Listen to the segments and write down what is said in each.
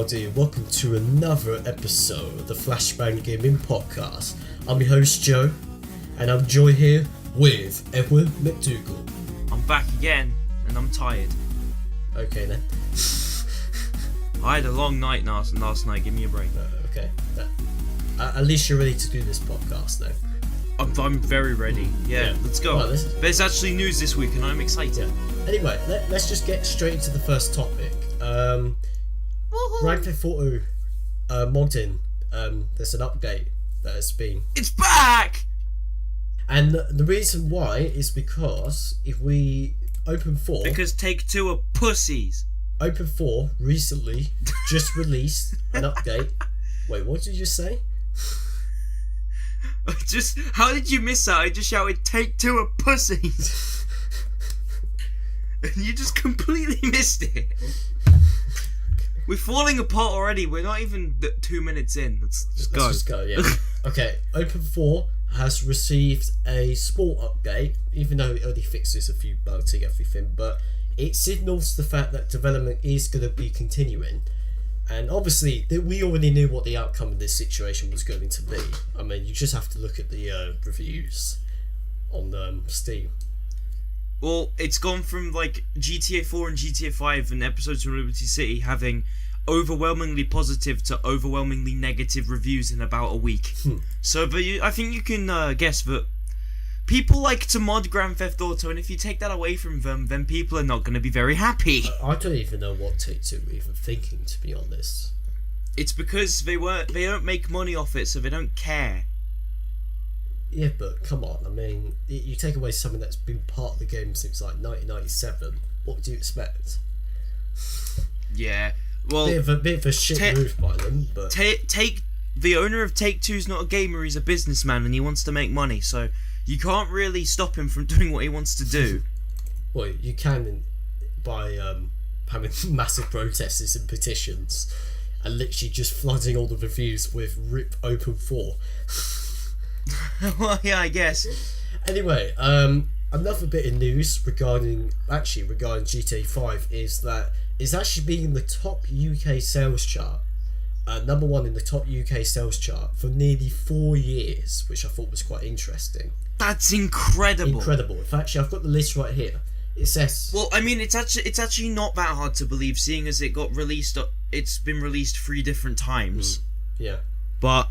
everybody, welcome to another episode of the Flashbang Gaming Podcast. I'm your host Joe, and I'm joined here with Edwin McDougall. I'm back again, and I'm tired. Okay then. I had a long night last night, give me a break. Okay. At least you're ready to do this podcast though. I'm very ready. Yeah, let's go. Well, There's actually news this week, and I'm excited. Yeah. Anyway, let's just get straight into the first topic. Grand Theft Auto modding. There's an update that has been. It's back! And the reason why is because if we open 4. Because Take-Two are pussies. Open 4 recently just released an update. Wait, what did you just say? How did you miss that? I just shouted, Take-Two are pussies. And you just completely missed it. We're falling apart already. We're not even 2 minutes in. Let's just go. Yeah. Okay, Open 4 has received a small update, even though it only fixes a few bugs and everything, but it signals the fact that development is going to be continuing. And obviously, we already knew what the outcome of this situation was going to be. I mean, you just have to look at the reviews on Steam. Well, it's gone from like GTA 4 and GTA 5 and episodes from Liberty City having overwhelmingly positive to overwhelmingly negative reviews in about a week. So, but I think you can guess that people like to mod Grand Theft Auto, and if you take that away from them, then people are not going to be very happy. I don't even know what Take-Two were even thinking, to be honest. It's because they don't make money off it, so they don't care. Yeah, but come on, I mean, you take away something that's been part of the game since like 1997, what do you expect? Yeah, well, bit of a shit move by them, but the owner of Take-Two's not a gamer, he's a businessman, and he wants to make money, so you can't really stop him from doing what he wants to do. Well, you can by having massive protests and petitions, and literally just flooding all the reviews with RIP Open 4. Well, yeah, I guess. Anyway, another bit of news regarding GTA 5 is that it's actually been in the top UK sales chart, number 1 in the top UK sales chart for nearly 4 years, which I thought was quite interesting. That's incredible. Incredible. In fact, I've got the list right here. It says. Well, I mean, it's actually not that hard to believe, seeing as it got released. It's been released 3 different times. Yeah. But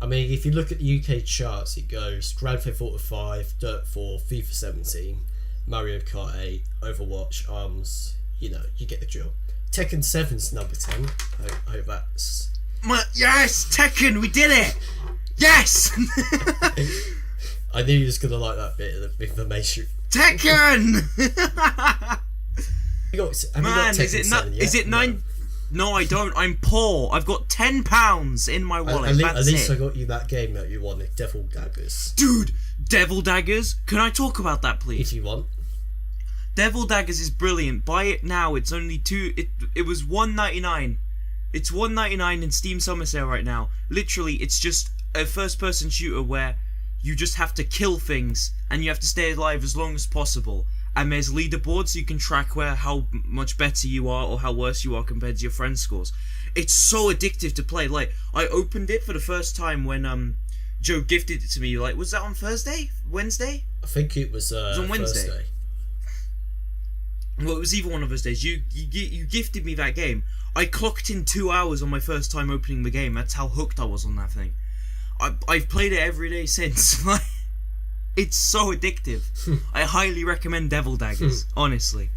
I mean, if you look at the UK charts, it goes Grand Theft Auto 5, Dirt 4, FIFA 17, Mario Kart 8, Overwatch, ARMS. You know, you get the drill. Tekken 7's number 10. I hope that's. Yes, Tekken, we did it. Yes. I knew you was gonna like that bit of information. Tekken. Have you got Tekken 7 yet? Is it 9? No, I don't. I'm poor. I've got £10 in my wallet. At least I got you that game that you wanted, Devil Daggers. Dude, Devil Daggers? Can I talk about that, please? If you want. Devil Daggers is brilliant. Buy it now. It's only it was $1.99. It's $1.99 in Steam Summer Sale right now. Literally, it's just a first-person shooter where you just have to kill things and you have to stay alive as long as possible. And there's leaderboards so you can track how much better you are or how worse you are compared to your friends' scores. It's so addictive to play. Like, I opened it for the first time when Joe gifted it to me. Like, was that on Thursday? Wednesday? I think it was on Wednesday. Thursday. Well, it was either one of those days. You gifted me that game. I clocked in 2 hours on my first time opening the game. That's how hooked I was on that thing. I've played it every day since. It's so addictive. I highly recommend Devil Daggers, honestly.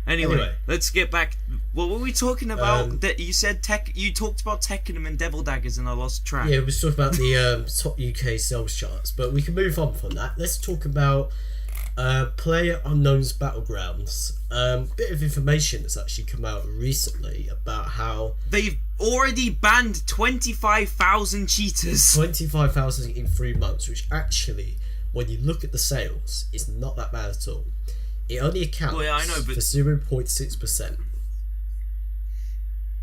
Anyway, let's get back. What were we talking about? You said you talked about Tekken and Devil Daggers, and I lost track. Yeah, we was talking about the top UK sales charts, but we can move on from that. Let's talk about PlayerUnknown's Battlegrounds. Bit of information that's actually come out recently about how they've already banned 25,000 cheaters. 25,000 in 3 months, which actually, when you look at the sales, is not that bad at all. It only accounts for 0.6%.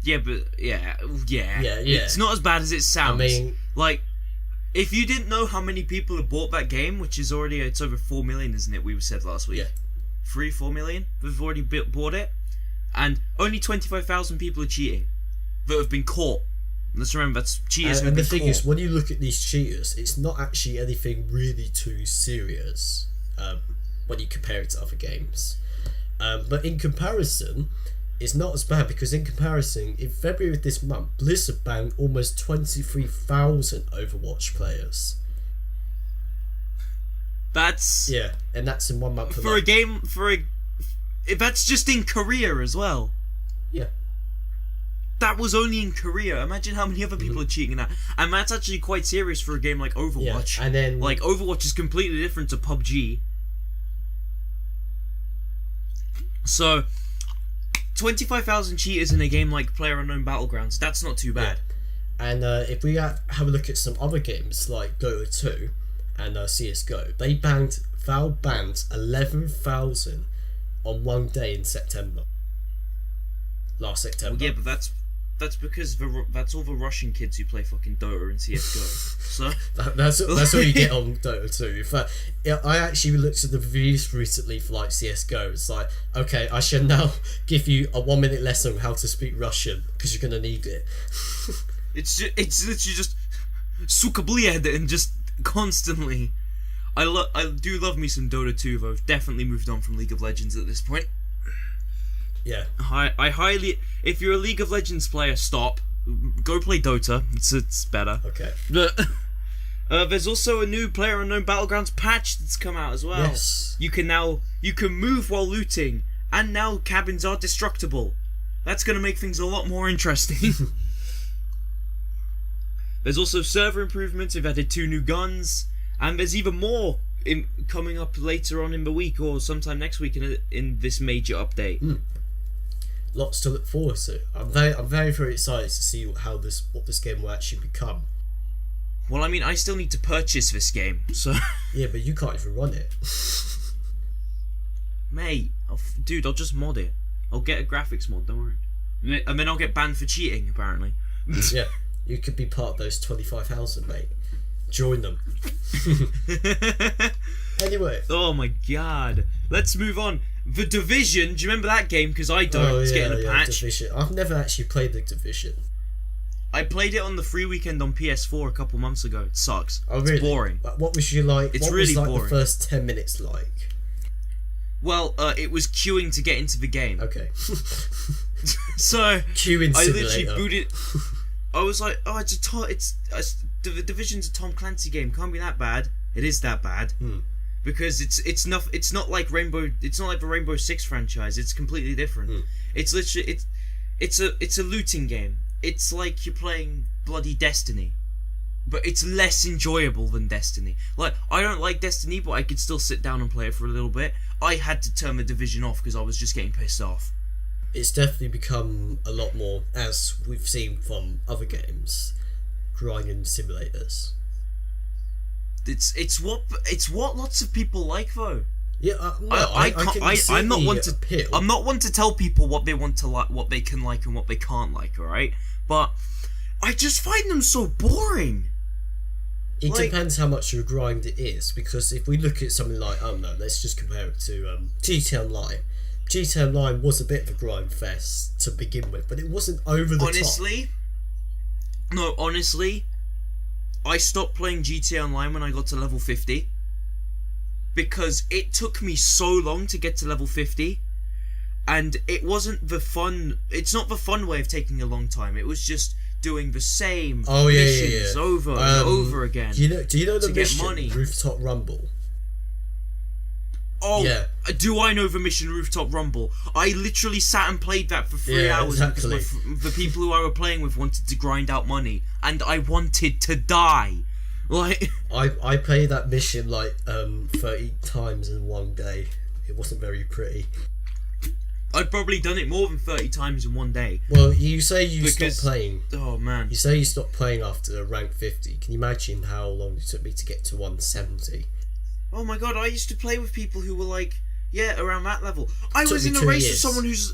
Yeah, but yeah. It's not as bad as it sounds. I mean, like, if you didn't know how many people have bought that game, which is already, it's over 4 million, isn't it? We said last week. Yeah. 4 million. We've already bought it, and only 25,000 people are cheating. that have been caught. Let's remember, that's cheaters who have and the been thing caught. is, when you look at these cheaters, it's not actually anything really too serious when you compare it to other games. But in comparison, it's not as bad, because in comparison, in February of this month, Blizzard banned almost 23,000 Overwatch players. That's... Yeah, and that's in 1 month. For a game... That's just in Korea as well. Yeah. That was only in Korea. Imagine how many other people are cheating in that. And that's actually quite serious for a game like Overwatch. Yeah, and then... Like, Overwatch is completely different to PUBG. So, 25,000 cheaters in a game like PlayerUnknown Battlegrounds, that's not too bad. Yeah. And if we have a look at some other games like Dota 2 and CSGO, Valve banned 11,000 on one day in September. Last September. Well, yeah, but that's because that's all the Russian kids who play fucking Dota and CSGO. So that's all you get on Dota 2. In fact, I actually looked at the reviews recently for like CSGO. It's like, okay, I shall now give you a 1 minute lesson on how to speak Russian because you're gonna need it. It's literally just suka blied and just constantly. I do love me some Dota 2 though. I've definitely moved on from League of Legends at this point. Yeah. I highly... If you're a League of Legends player, stop. Go play Dota. It's better. Okay. There's also a new PlayerUnknown Battlegrounds patch that's come out as well. Yes. You can move while looting, and now cabins are destructible. That's going to make things a lot more interesting. There's also server improvements. We've added 2 new guns, and there's even more coming up later on in the week or sometime next week in this major update. Lots to look forward to. I'm very excited to see what this game will actually become. Well, I mean, I still need to purchase this game, so... Yeah, but you can't even run it. Mate, dude, I'll just mod it. I'll get a graphics mod, don't worry. And then I'll get banned for cheating, apparently. Yeah, you could be part of those 25,000, mate. Join them. Anyway. Oh my god. Let's move on. The Division, do you remember that game? Because I don't. It's getting a patch. Division. I've never actually played the Division. I played it on the free weekend on PS4 a couple months ago. It sucks. Oh, really? It's boring. What was you like? It's what really was like boring. The first 10 minutes like? Well, it was queuing to get into the game. Okay. So Queuing I simulator. literally booted. I was like, oh, the Division's a Tom Clancy game. Can't be that bad. It is that bad. Because it's not like the Rainbow Six franchise. It's completely different. It's literally it's a looting game. It's like you're playing bloody Destiny, but it's less enjoyable than Destiny. Like, I don't like Destiny, but I could still sit down and play it for a little bit. I had to turn the Division off because I was just getting pissed off. It's definitely become a lot more, as we've seen from other games, grinding simulators. It's what lots of people like though. Yeah, I'm not one to tell people what they want to like, what they can like and what they can't like. All right, but I just find them so boring. It depends how much of a grind it is, because if we look at something like, let's just compare it to GTA Online. GTA Online was a bit of a grind fest to begin with, but it wasn't over the top. Honestly, I stopped playing GTA Online when I got to level 50. Because it took me so long to get to level 50. And it wasn't the fun... It's not the fun way of taking a long time. It was just doing the same missions over and over again. Do you know the mission, money. Rooftop Rumble? Oh, yeah. Do I know the mission Rooftop Rumble? I literally sat and played that for 3 hours because the people who I were playing with wanted to grind out money, and I wanted to die. Like, I played that mission like 30 times in one day. It wasn't very pretty. I'd probably done it more than 30 times in one day. Well, you say you stopped playing. Oh man. You say you stopped playing after rank 50. Can you imagine how long it took me to get to 170? Oh my god, I used to play with people who were like, around that level. I was in a race with someone who's...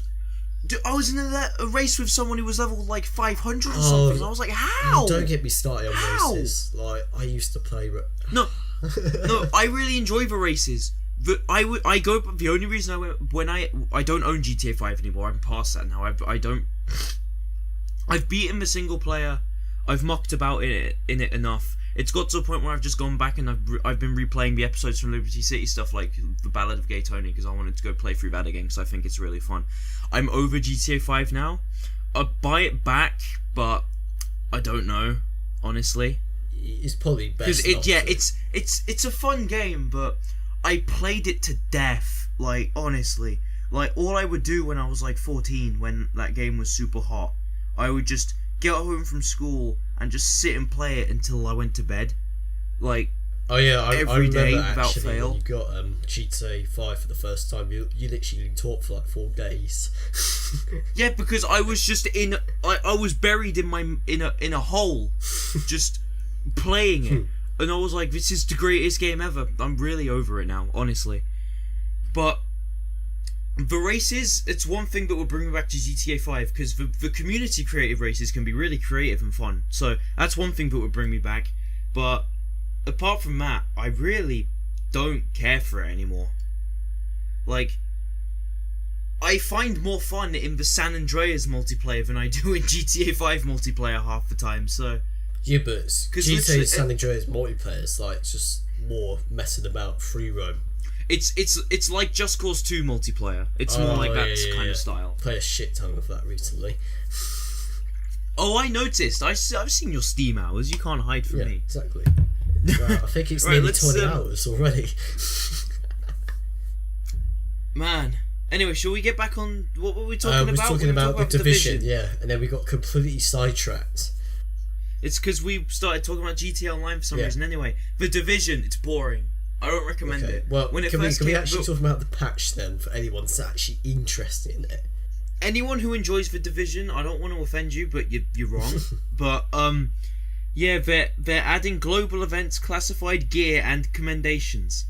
I was in a race with someone who was level like 500 or something. I was like, how? Don't get me started on races. Like, I used to play... No, I really enjoy the races. The only reason I went... I don't own GTA 5 anymore. I'm past that now. I've beaten the single player. I've mucked about in it enough. It's got to a point where I've just gone back and I've been replaying the episodes from Liberty City stuff, like the Ballad of Gay Tony, because I wanted to go play through that again because I think it's really fun. I'm over GTA 5 now. I'd buy it back, but I don't know, honestly. It's probably best. Because it's a fun game, but I played it to death. Like, honestly, like all I would do when I was like 14, when that game was super hot, I would just get home from school and just sit and play it until I went to bed. Like, I every day remember without actually fail. When you got GTA 5 for the first time, you literally talked for like 4 days. Yeah, because I was just I was buried in a hole, just playing it, and I was like, this is the greatest game ever. I'm really over it now, honestly. But the races, it's one thing that will bring me back to GTA 5, because the community creative races can be really creative and fun. So that's one thing that would bring me back. But apart from that, I really don't care for it anymore. Like, I find more fun in the San Andreas multiplayer than I do in GTA 5 multiplayer half the time, so... Yeah, but GTA San Andreas multiplayer is like just more messing about, free roam. It's like Just Cause 2 multiplayer. It's more like that kind of style. Play a shit ton of that recently. Oh, I noticed. I've seen your Steam hours. You can't hide from me. Exactly. Right, I think it's nearly 20 hours already. Man. Anyway, shall we get back on what were we talking about? We were talking about the Division, yeah, and then we got completely sidetracked. It's because we started talking about GTA Online for some reason. Anyway, the Division, it's boring. I don't recommend it. Well, can we actually talk about the patch then, for anyone that's actually interested in it? Anyone who enjoys the Division, I don't want to offend you, but you're wrong. But yeah, they're adding global events, classified gear, and commendations.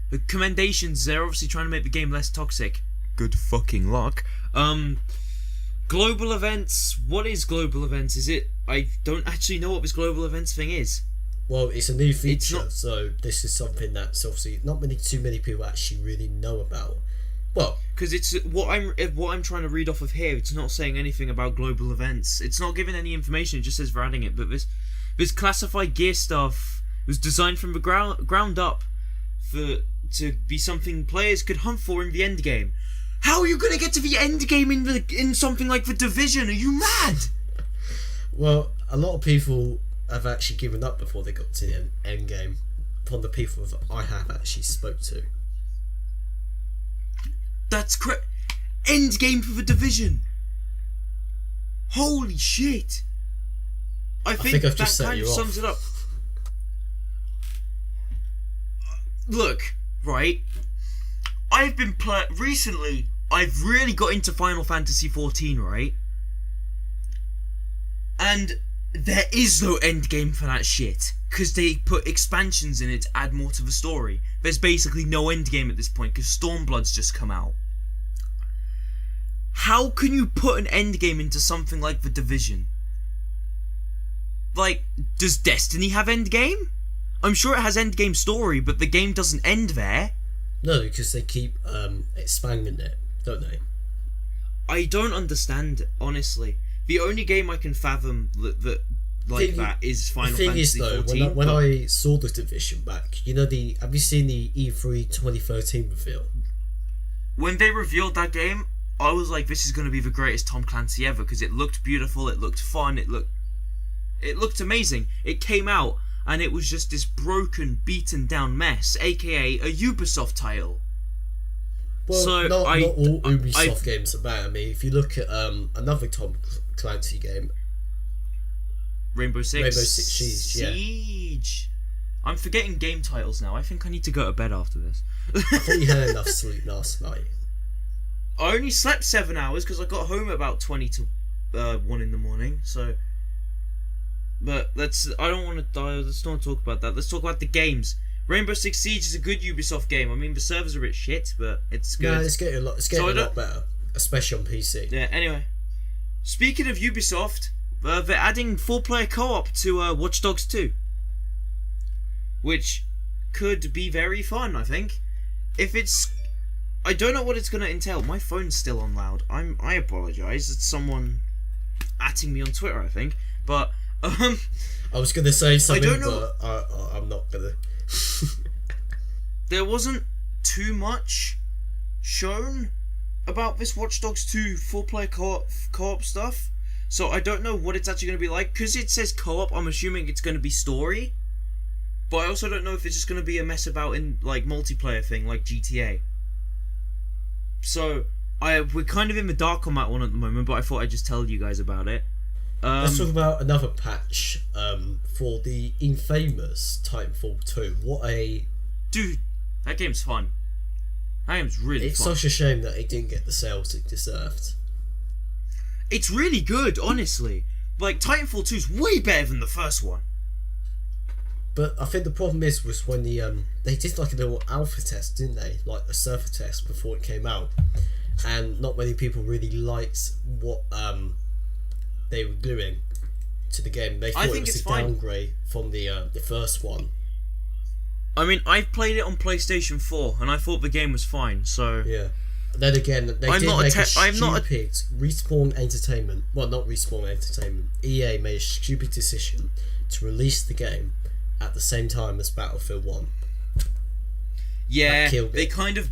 The commendations, they're obviously trying to make the game less toxic. Good fucking luck. Global events. What is global events? Is it? I don't actually know what this global events thing is. Well, it's a new feature, so this is something that's obviously not too many people actually really know about. Well, because it's what I'm trying to read off of here. It's not saying anything about global events. It's not giving any information. It just says they're adding it. But this classified gear stuff was designed from the ground up to be something players could hunt for in the end game. How are you gonna get to the end game in something like the Division? Are you mad? Well, a lot of people have actually given up before they got to the end game, from the people that I have actually spoke to. That's end game for the Division. Holy shit! I think I've that just set kind you of off. sums it up. Look, right. Recently, I've really got into Final Fantasy XIV, right? And there is no end game for that shit, because they put expansions in it to add more to the story. There's basically no end game at this point, because Stormblood's just come out. How can you put an end game into something like The Division? Like, does Destiny have end game? I'm sure it has end game story, but the game doesn't end there. No, because they keep expanding it, don't they? I don't understand, honestly. The only game I can fathom that is Final Fantasy XIV. When I saw the Division back, have you seen the E3 2013 reveal? When they revealed that game, I was like, this is going to be the greatest Tom Clancy ever, because it looked beautiful, it looked fun, it looked amazing. It came out, and it was just this broken, beaten down mess, aka a Ubisoft title. Well, so not all Ubisoft games are bad. I mean, if you look at another Tom Clancy game, Rainbow Six Siege. I'm forgetting game titles now. I think I need to go to bed after this. I thought you had enough sleep last night. I only slept 7 hours because I got home at about 20 to 1 in the morning. So, but let's not talk about that. Let's talk about the games. Rainbow Six Siege is a good Ubisoft game. I mean, the servers are a bit shit, but it's good. No, it's getting a lot better, especially on PC. Yeah. Anyway, speaking of Ubisoft, they're adding 4-player co-op to Watch Dogs 2, which could be very fun. I think. I don't know what it's going to entail. My phone's still on loud. I apologise. It's someone atting me on Twitter, I think. But I was gonna say something, I don't know, but I'm not gonna. There wasn't too much shown about this Watch Dogs 2 4-player co-op stuff, so I don't know what it's actually going to be like. Because it says co-op, I'm assuming it's going to be story, but I also don't know if it's just going to be a mess about in like multiplayer thing like GTA. So we're kind of in the dark on that one at the moment, but I thought I'd just tell you guys about it. Let's talk about another patch for the infamous Titanfall 2. Dude, that game's fun. That game's really It's fun. such a shame that it didn't get the sales it deserved. It's really good, honestly. Like, Titanfall 2 is way better than the first one. But I think the problem was when they did like a little alpha test, didn't they? Like a surfer test before it came out, and not many people really liked what they were doing to the game. They thought it was a downgrade from the first one. I mean, I've played it on PlayStation 4, and I thought the game was fine, so... Yeah. Then again, they did make a stupid Respawn Entertainment... Well, not Respawn Entertainment. EA made a stupid decision to release the game at the same time as Battlefield 1. Yeah, they kind of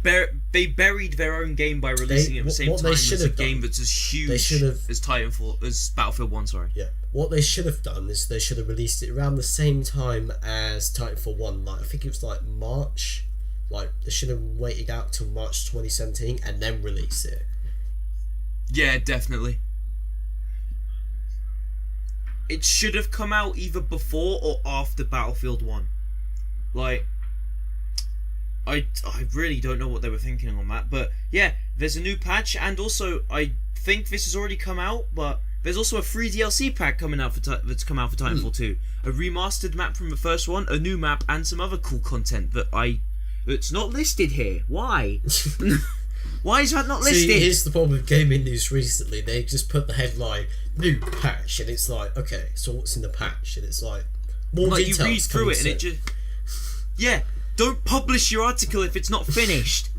they buried their own game by releasing it at the same time as a game that's as huge as Battlefield 1, sorry. Yeah. What they should have done is they should have released it around the same time as Titanfall 1. Like, I think it was like March. Like, they should have waited out till March 2017 and then release it. Yeah, definitely. It should have come out either before or after Battlefield 1. Like, I really don't know what they were thinking on that, but yeah, there's a new patch, and also I think this has already come out, but there's also a free DLC pack coming out that's come out for Titanfall 2. A remastered map from the first one, a new map, and some other cool content that's not listed here. Why? Why is that not listed? See, here's the problem with gaming news recently. They just put the headline, new patch, and it's like, okay, so what's in the patch? And it's like, more like, details. You read through it and it just... Yeah, don't publish your article if it's not finished.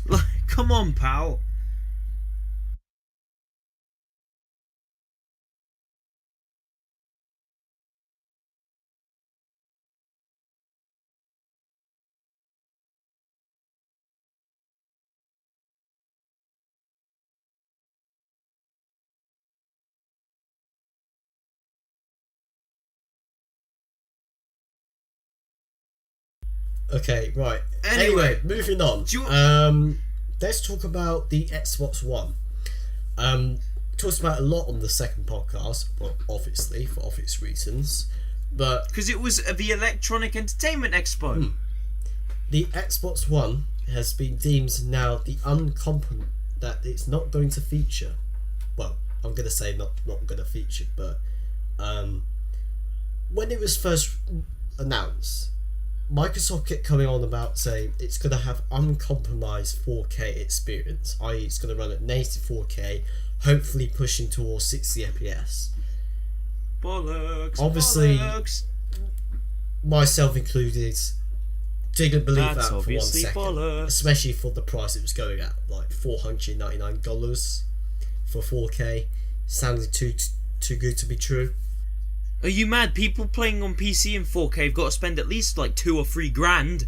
Like, come on, pal. Okay, right. Anyway, moving on. Let's talk about the Xbox One. Talked about a lot on the second podcast, well, obviously, for obvious reasons, but... Because it was the Electronic Entertainment Expo. The Xbox One has been deemed now the that it's not going to feature. Well, I'm going to say not going to feature, but when it was first announced, Microsoft kept coming on about saying it's going to have uncompromised 4K experience, i.e. it's going to run at native 4K, hopefully pushing towards 60 FPS. Bollocks. Obviously, bollocks. Myself included, didn't believe That's that for 1 second. Bollocks. Especially for the price it was going at, like $499 for 4K. Sounded too good to be true. Are you mad? People playing on PC in 4K have got to spend at least like $2,000 or $3,000.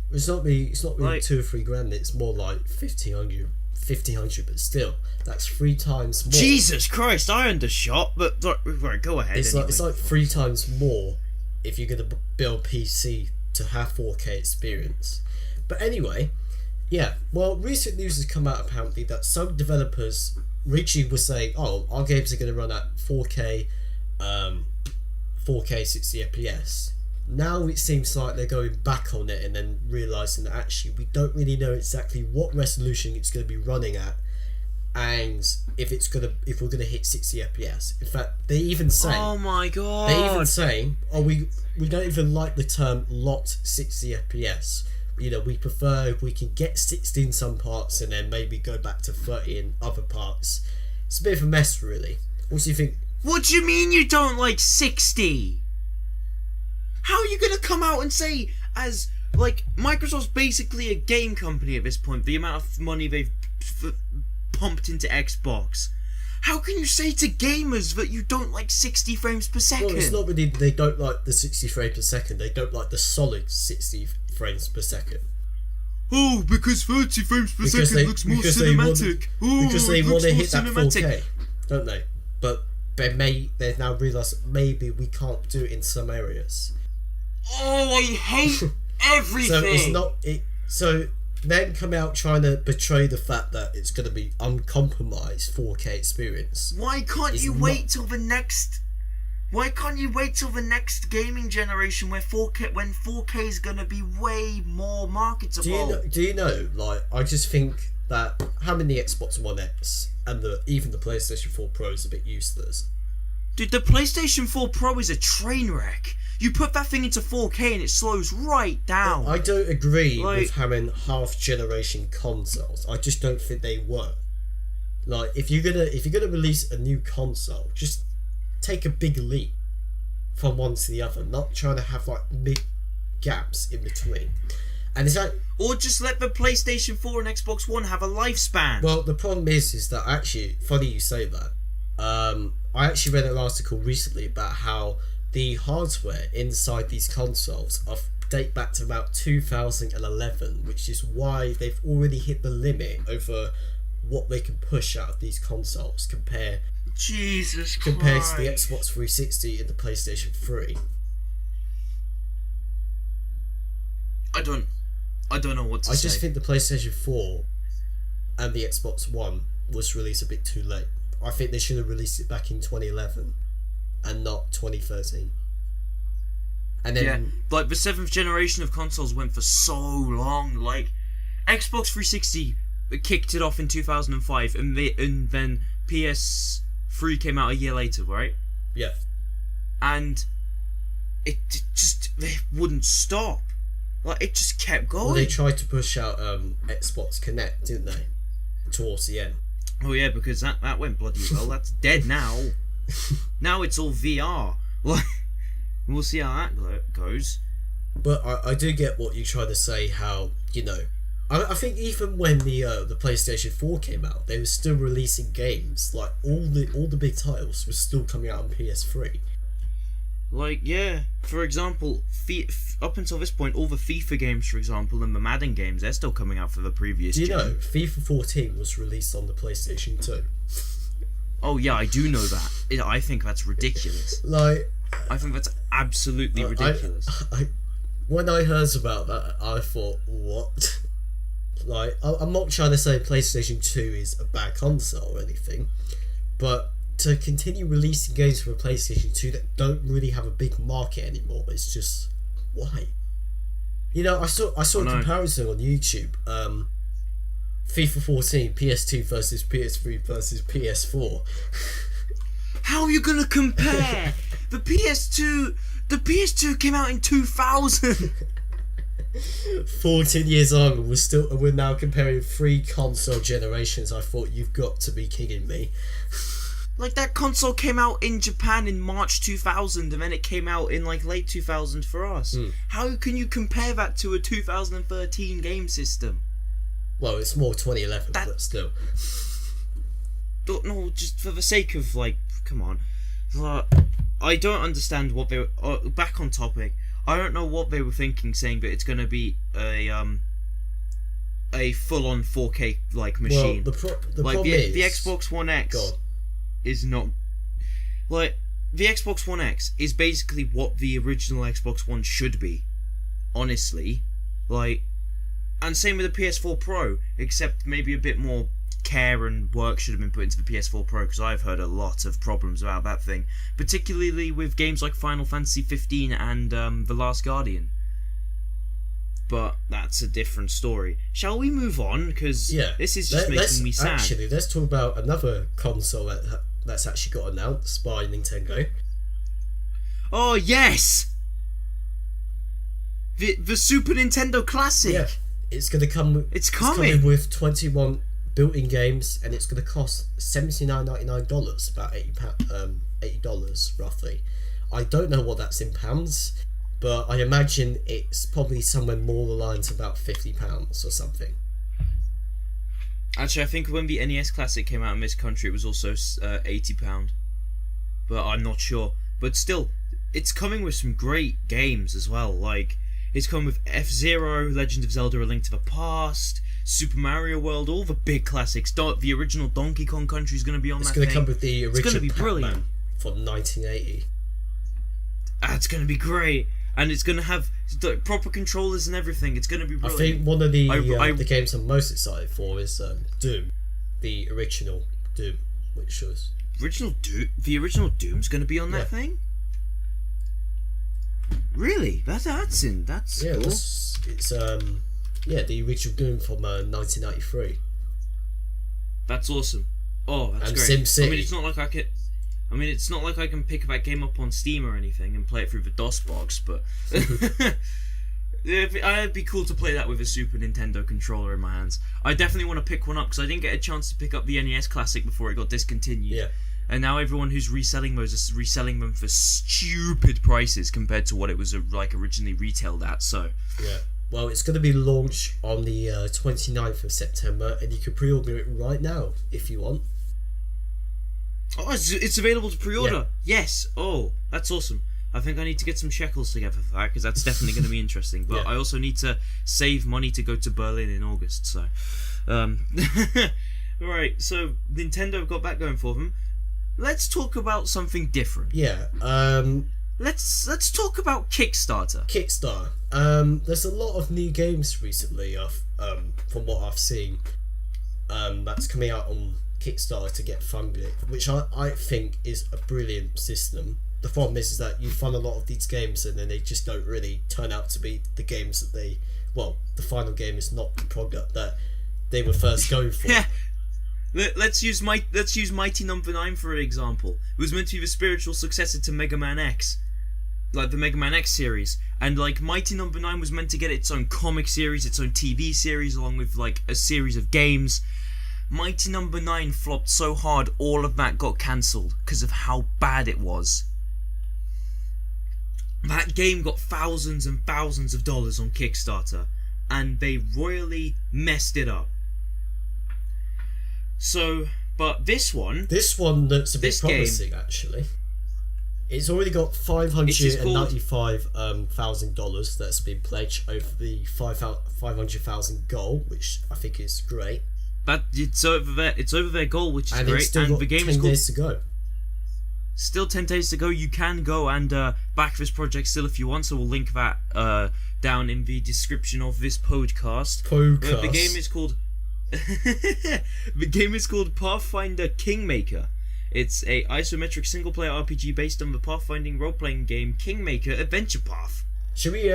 It's not really like, $2,000 or $3,000. It's more like $1,500, but still, that's 3 times more. Jesus Christ! I undershot, but right, go ahead. It's anyway. like 3 times more if you're gonna build PC to have 4K experience. But anyway, yeah. Well, recent news has come out apparently that some developers originally were saying, "Oh, our games are gonna run at 4K." 4K 60 FPS. Now it seems like they're going back on it and then realising that actually we don't really know exactly what resolution it's going to be running at, and if we're gonna hit 60 FPS. In fact, they even say, "Oh my god!" They even say, "Oh, we don't even like the term locked 60 FPS. You know, we prefer if we can get 60 in some parts and then maybe go back to 30 in other parts." It's a bit of a mess, really. What do you think? What do you mean you don't like 60? How are you gonna come out and say, as like Microsoft's basically a game company at this point, the amount of money they've pumped into Xbox? How can you say to gamers that you don't like 60 frames per second? Well, it's not really they don't like the 60 frames per second. They don't like the solid 60 frames per second. Oh, because 30 frames per second looks more cinematic. Because they want to hit that 4K, don't they? But they've now realised maybe we can't do it in some areas. Oh, I hate everything. So it's not it. So then come out trying to betray the fact that it's going to be uncompromised 4K experience. Why can't you wait till the next? Why can't you wait till the next gaming generation when 4K is going to be way more marketable? Do you know? Like, I just think that having the Xbox One X and even the PlayStation 4 Pro is a bit useless. Dude, the PlayStation 4 Pro is a train wreck. You put that thing into 4K and it slows right down. I don't agree with having half-generation consoles. I just don't think they work. Like, if you're gonna release a new console, just take a big leap from one to the other, not trying to have like big gaps in between. And is that, or just let the PlayStation 4 and Xbox One have a lifespan. Well, the problem is that actually, funny you say that. I actually read an article recently about how the hardware inside these consoles date back to about 2011, which is why they've already hit the limit over what they can push out of these consoles compared to the Xbox 360 and the PlayStation 3. I don't know what to say. I just think the PlayStation 4 and the Xbox One was released a bit too late. I think they should have released it back in 2011 and not 2013. And then like the 7th generation of consoles went for so long. Like Xbox 360 kicked it off in 2005, and then PS3 came out a year later, right? Yeah. And it wouldn't stop. Like, it just kept going. Well, they tried to push out Xbox Connect, didn't they? Towards the end. Oh yeah, because that went bloody well. That's dead now. Now it's all VR. Like, we'll see how that goes. But I do get what you're trying to say. How, you know, I think even when the PlayStation 4 came out, they were still releasing games. Like all the big titles were still coming out on PS3. Like, yeah, for example, up until this point, all the FIFA games, for example, and the Madden games, they're still coming out for the previous gen. Do you know, FIFA 14 was released on the PlayStation 2? Oh yeah, I do know that. I think that's ridiculous. Like, I think that's absolutely ridiculous. When I heard about that, I thought, what? Like, I'm not trying to say PlayStation 2 is a bad console or anything, but to continue releasing games for a PlayStation 2 that don't really have a big market anymore, it's just, why? You know, I saw a comparison on YouTube. FIFA 14, PS2 versus PS3 versus PS4. How are you gonna compare? The PS2 came out in 2000. 14 years on, and we're now comparing 3 console generations. I thought, you've got to be kidding me. Like, that console came out in Japan in March 2000, and then it came out in like late 2000 for us. How can you compare that to a 2013 game system? Well, it's more 2011, but still. No, just for the sake of, like, come on. I don't understand what they were... back on topic. I don't know what they were thinking, saying that it's going to be a full-on 4K like machine. Well, the problem is the Xbox One X is not... Like, the Xbox One X is basically what the original Xbox One should be. Honestly. Like... And same with the PS4 Pro, except maybe a bit more care and work should have been put into the PS4 Pro, because I've heard a lot of problems about that thing, particularly with games like Final Fantasy 15 and The Last Guardian. But that's a different story. Shall we move on? Because this is just making me sad. Actually, let's talk about another console that's actually got announced by Nintendo. Oh, yes! The Super Nintendo Classic! Yeah, it's going to come... It's coming with 21 built-in games, and it's going to cost $79.99, about $80 roughly. I don't know what that's in pounds, but I imagine it's probably somewhere more aligned to about £50 or something. Actually, I think when the NES Classic came out in this country, it was also £80, but I'm not sure. But still, it's coming with some great games as well. Like, it's coming with F-Zero, Legend of Zelda: A Link to the Past, Super Mario World, all the big classics. The original Donkey Kong Country is going to be on that thing. It's going to come with the original It's going to be brilliant. From 1980. It's going to be great. And it's going to have proper controllers and everything. It's going to be brilliant. I think one of the games I'm most excited for is Doom. The original Doom, which was... The original Doom's going to be on that thing? Really? That's cool. It's the original Doom from 1993. That's awesome. Oh, that's and great. SimCity. I mean, it's not like I can pick that game up on Steam or anything and play it through the DOS box, but it'd be cool to play that with a Super Nintendo controller in my hands. I definitely want to pick one up because I didn't get a chance to pick up the NES Classic before it got discontinued. Yeah. And now everyone who's reselling those is reselling them for stupid prices compared to what it was originally retailed at. So yeah. Well, it's going to be launched on the 29th of September, and you can pre-order it right now if you want. Oh, it's available to pre-order. Yeah. Yes. Oh, that's awesome. I think I need to get some shekels together for that because that's definitely going to be interesting. But I also need to save money to go to Berlin in August. So, right. So Nintendo got that going for them. Let's talk about something different. Yeah. Let's talk about Kickstarter. There's a lot of new games recently. From what I've seen, that's coming out on Kickstarter to get funded, which I think is a brilliant system. The problem is that you fund a lot of these games and then they just don't really turn out to be the games that the final game is not the product that they were first going for. Yeah. Let's use Mighty Number 9 for an example. It was meant to be the spiritual successor to Mega Man X, like the Mega Man X series, and like Mighty Number 9 was meant to get its own comic series, its own TV series, along with like a series of games. Mighty Number 9 flopped so hard, all of that got cancelled because of how bad it was. That game got thousands and thousands of dollars on Kickstarter, and they royally messed it up. So, but this one that's a bit promising actually. It's already got $595,000 that's been pledged over the 500,000 goal, which I think is great. But it's over their goal, which is and great. It's still and got the game 10 days to go. Still 10 days to go. You can go and back this project still if you want. So we'll link that down in the description of this podcast. The game is called. The game is called Pathfinder Kingmaker. It's a isometric single-player RPG based on the pathfinding role-playing game Kingmaker Adventure Path. Should we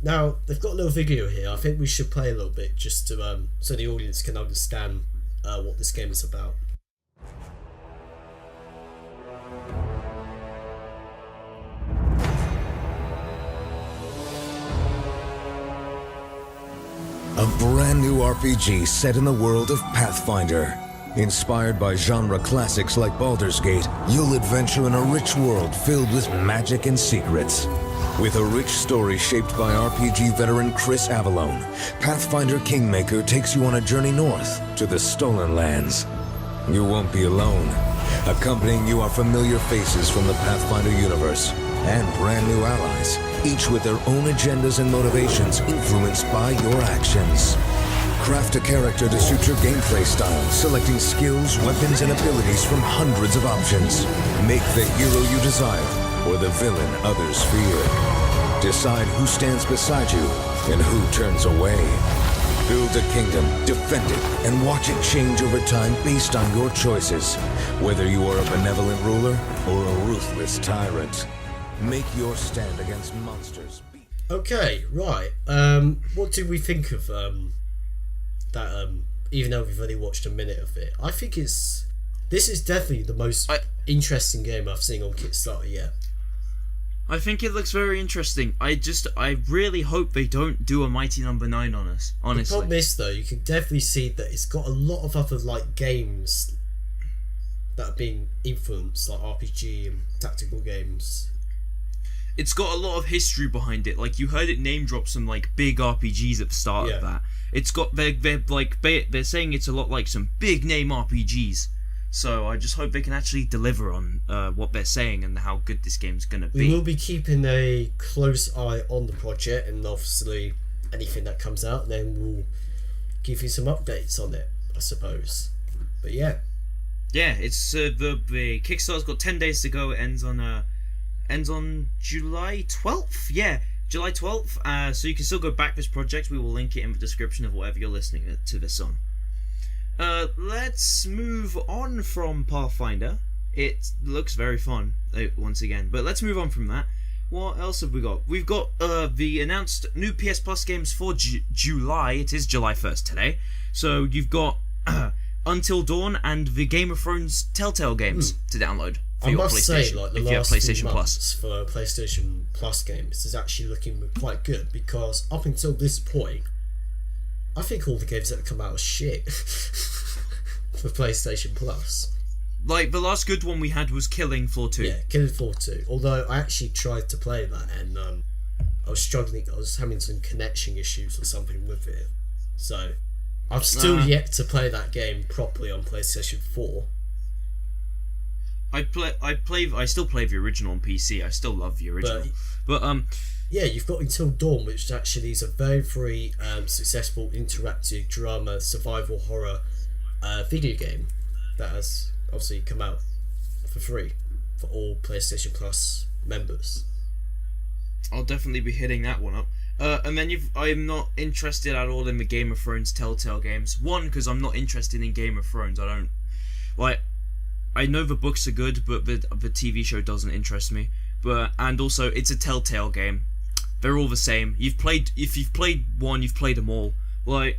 now they've got a little video here. I think we should play a little bit just to so the audience can understand what this game is about. A brand new RPG set in the world of Pathfinder. Inspired by genre classics like Baldur's Gate, you'll adventure in a rich world filled with magic and secrets. With a rich story shaped by RPG veteran Chris Avallone, Pathfinder Kingmaker takes you on a journey north to the Stolen Lands. You won't be alone. Accompanying you are familiar faces from the Pathfinder universe and brand new allies, each with their own agendas and motivations influenced by your actions. Craft a character to suit your gameplay style, selecting skills, weapons, and abilities from hundreds of options. Make the hero you desire, or the villain others fear. Decide who stands beside you, and who turns away. Build a kingdom, defend it, and watch it change over time based on your choices. Whether you are a benevolent ruler, or a ruthless tyrant. Make your stand against monsters. Okay, right. What do we think of that? Even though we've only watched a minute of it, I think this is definitely the most interesting game I've seen on Kickstarter yet. I think it looks very interesting. I really hope they don't do a Mighty Number 9 on us, honestly. The problem is, though, you can definitely see that it's got a lot of other like games that have been influenced, like RPG and tactical games. It's got a lot of history behind it. Like, you heard it name drop some like big RPGs at the start of that. It's got they're saying it's a lot like some big name RPGs. So I just hope they can actually deliver on what they're saying and how good this game's gonna be. We will be keeping a close eye on the project, and obviously anything that comes out, then we'll give you some updates on it, I suppose. But yeah, it's the Kickstarter's got 10 days to go. It ends on July 12th. Yeah, July 12th. So you can still go back this project. We will link it in the description of whatever you're listening to this on. Let's move on from Pathfinder. It looks very fun, once again. But let's move on from that. What else have we got? We've got the announced new PS Plus games for July. It is July 1st today. So you've got Until Dawn and the Game of Thrones Telltale games to download for your PlayStation. Like, the if you have last PlayStation few Plus. months for PlayStation Plus games is actually looking quite good, because up until this point, I think all the games that have come out are shit for PlayStation Plus. Like, the last good one we had was Killing Floor 2. Yeah, Killing Floor 2. Although I actually tried to play that, and I was struggling. I was having some connection issues or something with it. So I've still yet to play that game properly on PlayStation 4. I still play the original on PC. I still love the original. But yeah, you've got Until Dawn, which actually is a very, very successful interactive drama survival horror video game that has obviously come out for free for all PlayStation Plus members. I'll definitely be hitting that one up. And then I'm not interested at all in the Game of Thrones Telltale games. One, because I'm not interested in Game of Thrones. I know the books are good, but the TV show doesn't interest me. And also, it's a Telltale game. They're all the same. If you've played one, you've played them all.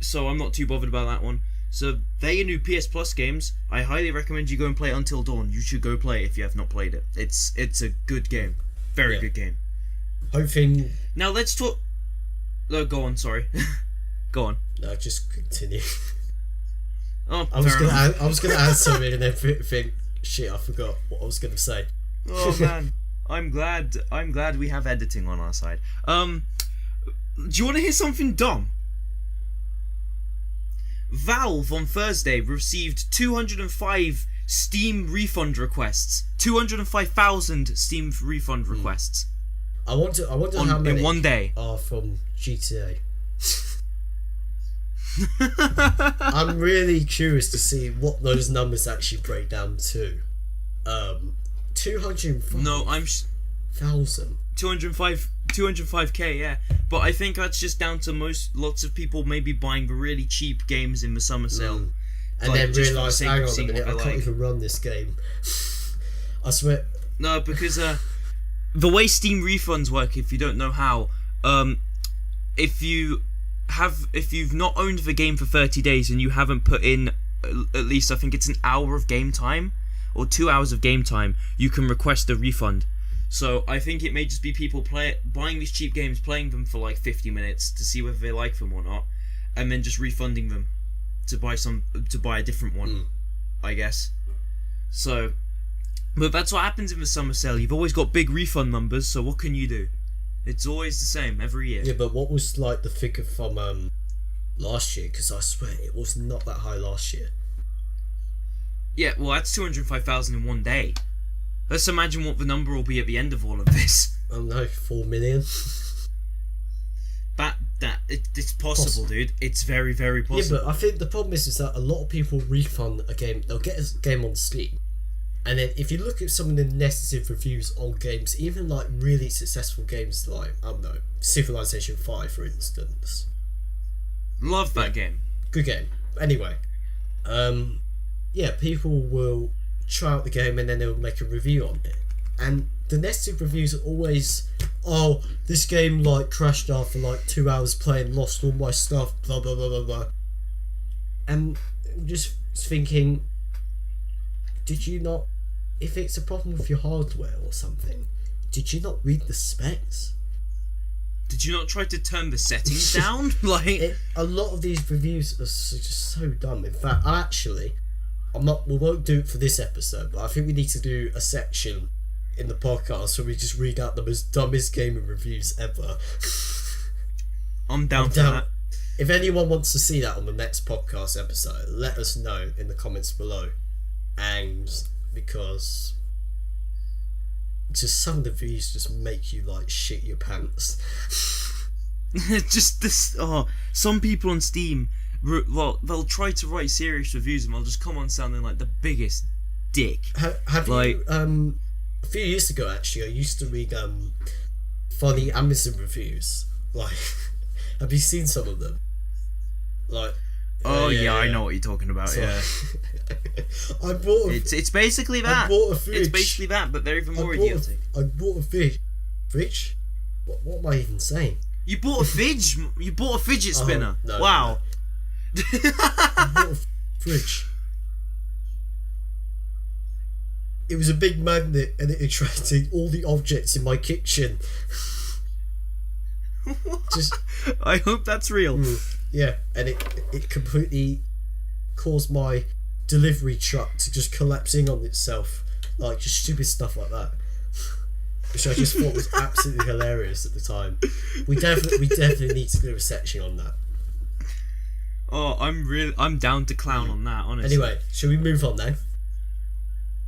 So I'm not too bothered about that one. So they are new PS Plus games. I highly recommend you go and play Until Dawn. You should go play it if you have not played it. It's a good game. Very good game. Hoping. Now let's talk. No, go on. Sorry. Go on. No, just continue. Oh, I was gonna add something and then think, shit, I forgot what I was gonna say. Oh man, I'm glad we have editing on our side. Do you want to hear something dumb? Valve on Thursday received 205 Steam refund requests. 205,000 Steam refund requests. I wonder how many in one day are from GTA. I'm really curious to see what those numbers actually break down to. 205. No, 205k, yeah. But I think that's just down to lots of people maybe buying the really cheap games in the summer sale. And then realise, hang on a minute, I can't even run this game. I swear. No, because the way Steam refunds work, if you don't know how, if you've not owned the game for 30 days and you haven't put in at least, I think it's an hour of game time or 2 hours of game time, you can request a refund. So I think it may just be people buying these cheap games, playing them for like 50 minutes to see whether they like them or not, and then just refunding them to buy a different one, I guess. So, but that's what happens in the summer sale. You've always got big refund numbers, so what can you do? It's always the same every year. Yeah, but what was like the figure from last year? Because I swear it was not that high last year. Yeah, well, that's 205,000 in one day. Let's imagine what the number will be at the end of all of this. I don't know, 4 million. It's possible, dude. It's very, very possible. Yeah, but I think the problem is that a lot of people refund a game. They'll get a game on Steam, and then if you look at some of the negative reviews on games, even like really successful games like, I don't know, Civilization 5, for instance. Love that game. Good game. Anyway, yeah, people will try out the game and then they'll make a review on it. And the negative reviews are always, oh, this game like crashed after like 2 hours playing, lost all my stuff, blah blah blah blah blah. And I'm just thinking, did you not, if it's a problem with your hardware or something, did you not read the specs? Did you not try to turn the settings down? A lot of these reviews are just so dumb. In fact, we won't do it for this episode, but I think we need to do a section in the podcast where we just read out the most dumbest gaming reviews ever. I'm down for that. If anyone wants to see that on the next podcast episode, let us know in the comments below. And because just some of the views just make you like shit your pants. Just this. Oh, some people on Steam, well, they'll try to write serious reviews and they'll just come on sounding like the biggest dick. Have like, you? A few years ago, actually, I used to read funny Amazon reviews. Like, have you seen some of them? Like, oh yeah, I know what you're talking about. So, yeah, I bought. It's basically that. I bought a fridge. It's basically that, but they're even more idiotic. I bought a fridge. What am I even saying? You bought a fridge. You bought a fidget spinner. No, wow. No. I bought a fridge. It was a big magnet, and it attracted all the objects in my kitchen. Just, I hope that's real. Yeah, and it completely caused my delivery truck to just collapse in on itself, like just stupid stuff like that, which I just thought was absolutely hilarious at the time. We definitely need to do a section on that. Oh, I'm down to clown on that, honestly. Anyway, shall we move on then?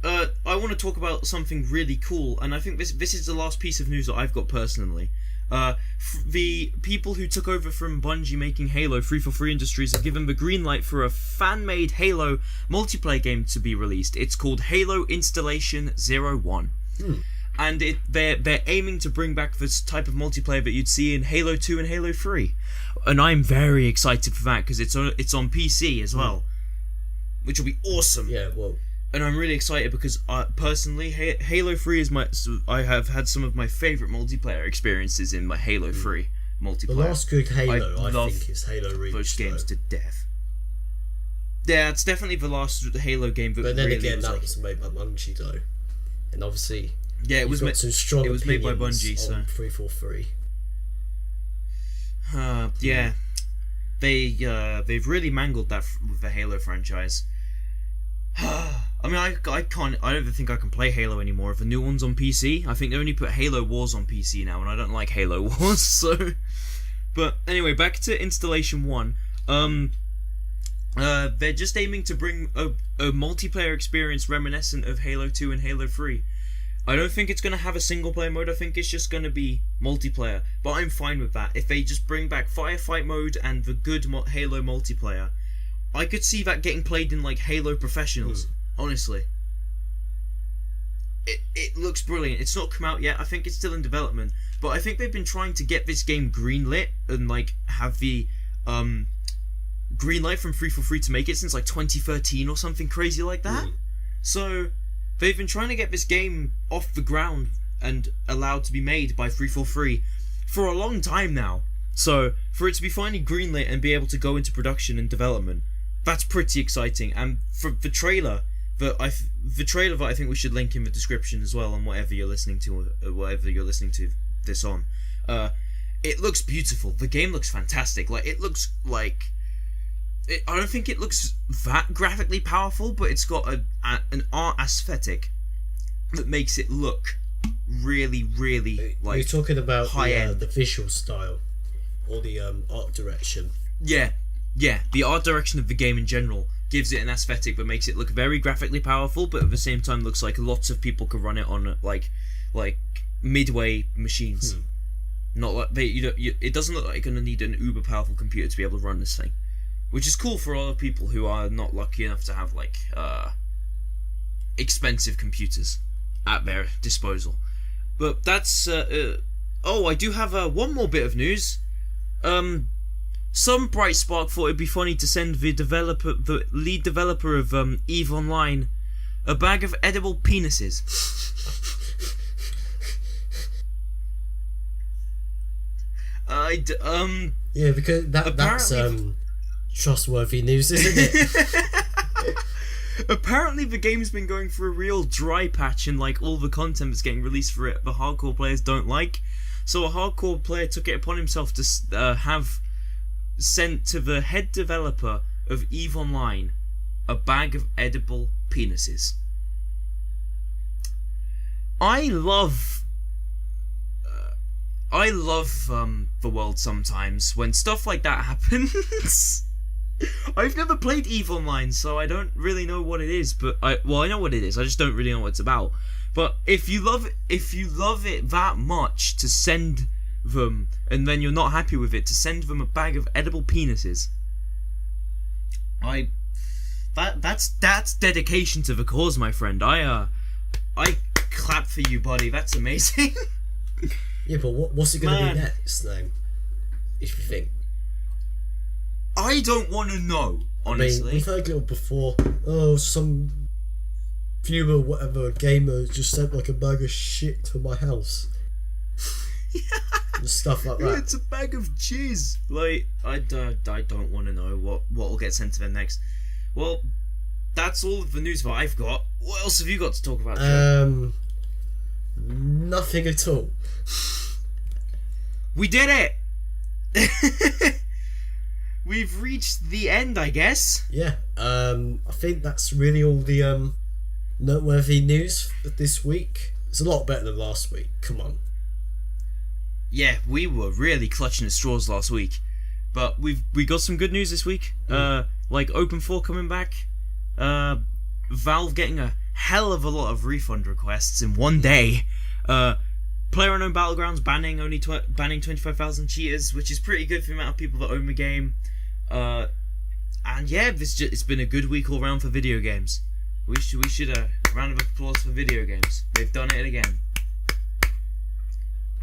I want to talk about something really cool, and I think this is the last piece of news that I've got personally. The people who took over from Bungie making Halo, 343 Industries, have given the green light for a fan-made Halo multiplayer game to be released. It's called Halo Installation 01. And they're aiming to bring back this type of multiplayer that you'd see in Halo 2 and Halo 3. And I'm very excited for that because it's on PC as well, which will be awesome. Yeah, well. And I'm really excited because personally, Halo 3 is I have had some of my favourite multiplayer experiences in my Halo 3 multiplayer. The last good Halo, I think, is Halo Reach. Those games to death. Yeah, it's definitely the last Halo game that. But then really again, that was made by Bungie though, and obviously, yeah, it was some strong. It was made by Bungie, so 343. Yeah, they've really mangled that with the Halo franchise. I mean, I don't even think I can play Halo anymore. If the new one's on PC, I think they only put Halo Wars on PC now, and I don't like Halo Wars, so... But anyway, back to Installation 1. They're just aiming to bring a multiplayer experience reminiscent of Halo 2 and Halo 3. I don't think it's going to have a single player mode, I think it's just going to be multiplayer. But I'm fine with that. If they just bring back Firefight mode and the good Halo multiplayer, I could see that getting played in like Halo Professionals. Honestly, it looks brilliant. It's not come out yet. I think it's still in development, but I think they've been trying to get this game greenlit and like have the green light from 343 to make it since like 2013 or something crazy like that. So they've been trying to get this game off the ground and allowed to be made by 343 for a long time now. So for it to be finally greenlit and be able to go into production and development, that's pretty exciting. And for the trailer that I think we should link in the description as well on whatever you're listening to this on. It looks beautiful. The game looks fantastic. Like it looks like I don't think it looks that graphically powerful, but it's got an art aesthetic that makes it look really, really like. You're talking about high-end. The visual style or the art direction. Yeah, the art direction of the game in general gives it an aesthetic that makes it look very graphically powerful, but at the same time looks like lots of people could run it on like midway machines. Not like it doesn't look like you're gonna need an uber powerful computer to be able to run this thing, which is cool for other people who are not lucky enough to have like expensive computers at their disposal. But that's I do have one more bit of news. Some bright spark thought it'd be funny to send the lead developer of EVE Online a bag of edible penises. Yeah, because that's trustworthy news, isn't it? Apparently the game's been going through a real dry patch, and like all the content that's getting released for it, the hardcore players don't like. So a hardcore player took it upon himself to have sent to the head developer of EVE Online a bag of edible penises. I love I love the world sometimes when stuff like that happens. I've never played EVE Online, so I don't really know what it is. But I know what it is. I just don't really know what it's about. But if you love it that much to send them, and then you're not happy with it, to send them a bag of edible penises, that's dedication to the cause, my friend. I clap for you, buddy. That's amazing. Yeah, but what's it going to be next, then? If you think. I don't want to know, honestly. I mean, we've heard it before. Oh, some viewer, whatever, gamer just sent like a bag of shit to my house. And stuff like that. Yeah, it's a bag of jizz. Like, I don't want to know what will get sent to them next. Well, that's all of the news that I've got. What else have you got to talk about, Joe? Nothing at all. We did it! We've reached the end, I guess. Yeah, I think that's really all the noteworthy news for this week. It's a lot better than last week, come on. Yeah, we were really clutching at straws last week. But we got some good news this week. Like Open 4 coming back. Valve getting a hell of a lot of refund requests in one day. PlayerUnknown Battlegrounds banning 25,000 cheaters, which is pretty good for the amount of people that own the game. And yeah, it's been a good week all round for video games. We should a round of applause for video games. They've done it again.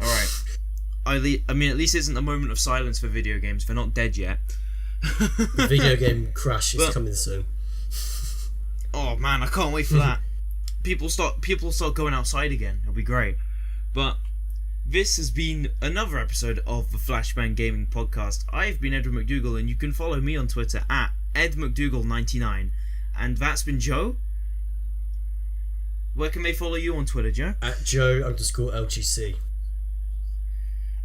All right. I mean, at least it isn't a moment of silence for video games. They're not dead yet. The video game crash is coming soon. Oh man, I can't wait for that. People start going outside again. It'll be great. But this has been another episode of the Flashbang Gaming Podcast. I've been Edward McDougall, and you can follow me on Twitter at EdMcDougall99. And that's been Joe. Where can they follow you on Twitter, Joe? At Joe_LGC.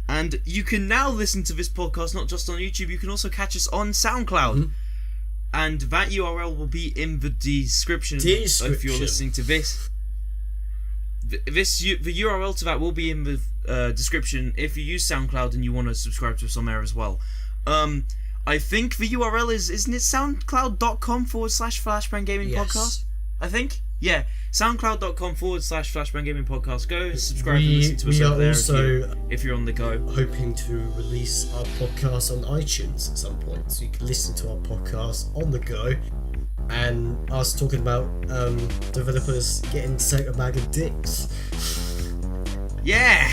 And you can now listen to this podcast not just on YouTube, you can also catch us on SoundCloud. Mm-hmm. And that URL will be in the description. If you're listening to this. The URL to that will be in the description if you use SoundCloud and you want to subscribe to us on there as well. I think the URL isn't it soundcloud.com/Flashbang Gaming Podcast? I think? Yeah, soundcloud.com/Flashbang Gaming Podcast. Go subscribe and listen to us over there if you're on the go. Hoping to release our podcast on iTunes at some point, so you can listen to our podcast on the go. And us talking about developers getting sent a bag of dicks. Yeah!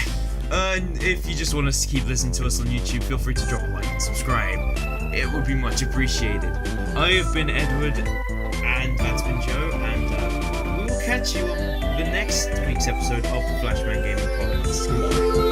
And if you just want us to keep listening to us on YouTube, feel free to drop a like and subscribe. It would be much appreciated. I have been Edward, and that's been Joe, and we will catch you on the next week's episode of the Flashbang Gaming Podcast. Goodbye.